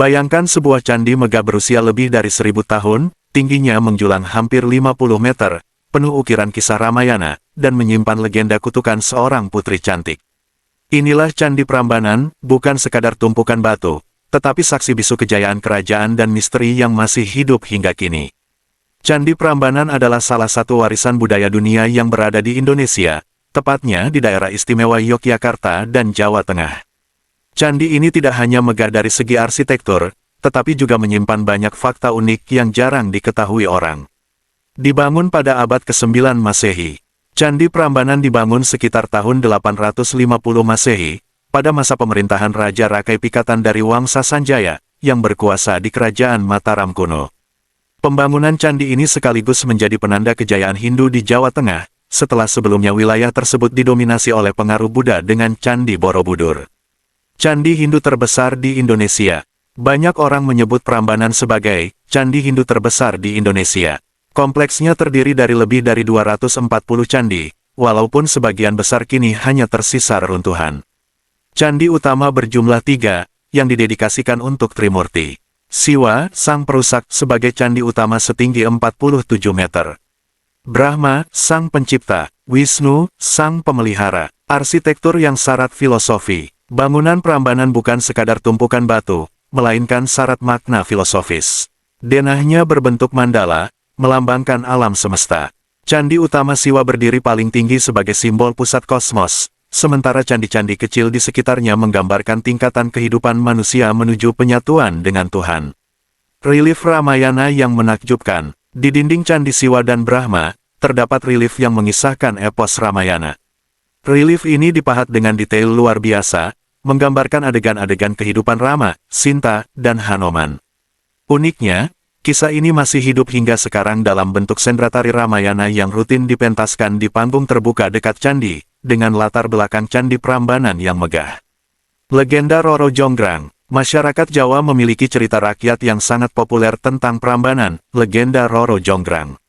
Bayangkan sebuah candi megah berusia lebih dari 1000 tahun, tingginya menjulang hampir 50 meter, penuh ukiran kisah Ramayana, dan menyimpan legenda kutukan seorang putri cantik. Inilah Candi Prambanan, bukan sekadar tumpukan batu, tetapi saksi bisu kejayaan kerajaan dan misteri yang masih hidup hingga kini. Candi Prambanan adalah salah satu warisan budaya dunia yang berada di Indonesia, tepatnya di daerah istimewa Yogyakarta dan Jawa Tengah. Candi ini tidak hanya megah dari segi arsitektur, tetapi juga menyimpan banyak fakta unik yang jarang diketahui orang. Dibangun pada abad ke-9 Masehi, Candi Prambanan dibangun sekitar tahun 850 Masehi, pada masa pemerintahan Raja Rakai Pikatan dari Wangsa Sanjaya, yang berkuasa di Kerajaan Mataram kuno. Pembangunan candi ini sekaligus menjadi penanda kejayaan Hindu di Jawa Tengah, setelah sebelumnya wilayah tersebut didominasi oleh pengaruh Buddha dengan Candi Borobudur. Candi Hindu terbesar di Indonesia. Banyak orang menyebut Prambanan sebagai Candi Hindu terbesar di Indonesia. Kompleksnya terdiri dari lebih dari 240 candi, walaupun sebagian besar kini hanya tersisa reruntuhan. Candi utama berjumlah 3, yang didedikasikan untuk Trimurti. Siwa, sang perusak, sebagai candi utama setinggi 47 meter. Brahma, sang pencipta. Wisnu, sang pemelihara. Arsitektur yang syarat filosofi. Bangunan Prambanan bukan sekadar tumpukan batu, melainkan syarat makna filosofis. Denahnya berbentuk mandala, melambangkan alam semesta. Candi utama Siwa berdiri paling tinggi sebagai simbol pusat kosmos, sementara candi-candi kecil di sekitarnya menggambarkan tingkatan kehidupan manusia menuju penyatuan dengan Tuhan. Relief Ramayana yang menakjubkan. Di dinding Candi Siwa dan Brahma, terdapat relief yang mengisahkan epos Ramayana. Relief ini dipahat dengan detail luar biasa, menggambarkan adegan-adegan kehidupan Rama, Sinta, dan Hanoman. Uniknya, kisah ini masih hidup hingga sekarang dalam bentuk sendratari Ramayana yang rutin dipentaskan di panggung terbuka dekat candi, dengan latar belakang Candi Prambanan yang megah. Legenda Roro Jonggrang. Masyarakat Jawa memiliki cerita rakyat yang sangat populer tentang Prambanan, legenda Roro Jonggrang.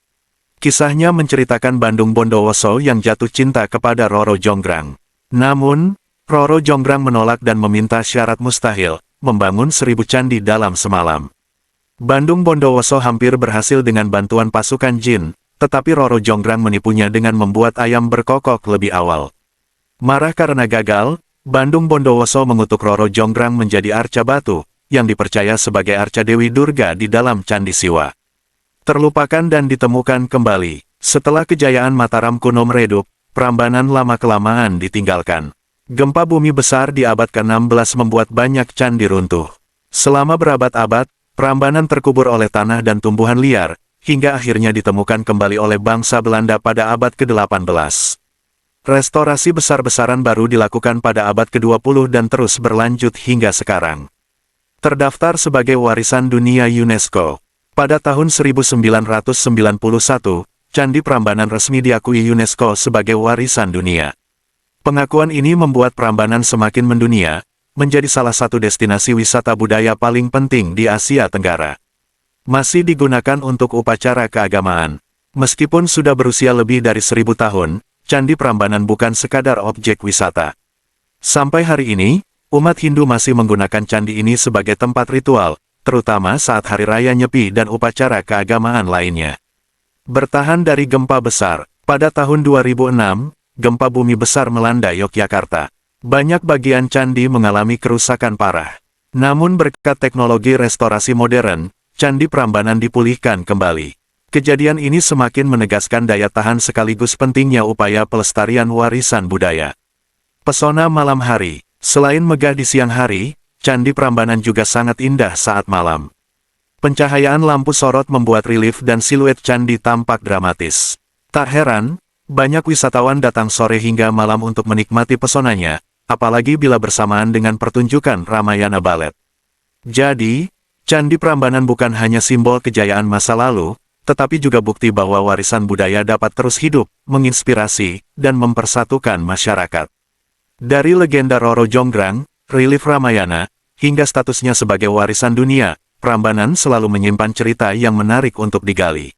Kisahnya menceritakan Bandung Bondowoso yang jatuh cinta kepada Roro Jonggrang. Namun, Roro Jonggrang menolak dan meminta syarat mustahil, membangun 1000 candi dalam semalam. Bandung Bondowoso hampir berhasil dengan bantuan pasukan jin, tetapi Roro Jonggrang menipunya dengan membuat ayam berkokok lebih awal. Marah karena gagal, Bandung Bondowoso mengutuk Roro Jonggrang menjadi arca batu, yang dipercaya sebagai arca Dewi Durga di dalam Candi Siwa. Terlupakan dan ditemukan kembali. Setelah kejayaan Mataram kuno meredup, Prambanan lama-kelamaan ditinggalkan. Gempa bumi besar di abad ke-16 membuat banyak candi runtuh. Selama berabad-abad, Prambanan terkubur oleh tanah dan tumbuhan liar, hingga akhirnya ditemukan kembali oleh bangsa Belanda pada abad ke-18. Restorasi besar-besaran baru dilakukan pada abad ke-20 dan terus berlanjut hingga sekarang. Terdaftar sebagai warisan dunia UNESCO. Pada tahun 1991, Candi Prambanan resmi diakui UNESCO sebagai warisan dunia. Pengakuan ini membuat Prambanan semakin mendunia, menjadi salah satu destinasi wisata budaya paling penting di Asia Tenggara. Masih digunakan untuk upacara keagamaan. Meskipun sudah berusia lebih dari 1000 tahun, Candi Prambanan bukan sekadar objek wisata. Sampai hari ini, umat Hindu masih menggunakan candi ini sebagai tempat ritual, terutama saat Hari Raya Nyepi dan upacara keagamaan lainnya. Bertahan dari gempa besar, pada tahun 2006, gempa bumi besar melanda Yogyakarta. Banyak bagian candi mengalami kerusakan parah. Namun berkat teknologi restorasi modern, Candi Prambanan dipulihkan kembali. Kejadian ini semakin menegaskan daya tahan sekaligus pentingnya upaya pelestarian warisan budaya. Pesona malam hari. Selain megah di siang hari, Candi Prambanan juga sangat indah saat malam. Pencahayaan lampu sorot membuat relief dan siluet candi tampak dramatis. Tak heran, banyak wisatawan datang sore hingga malam untuk menikmati pesonanya, apalagi bila bersamaan dengan pertunjukan Ramayana Ballet. Jadi, Candi Prambanan bukan hanya simbol kejayaan masa lalu, tetapi juga bukti bahwa warisan budaya dapat terus hidup, menginspirasi, dan mempersatukan masyarakat. Dari legenda Roro Jonggrang, relief Ramayana, hingga statusnya sebagai warisan dunia, Prambanan selalu menyimpan cerita yang menarik untuk digali.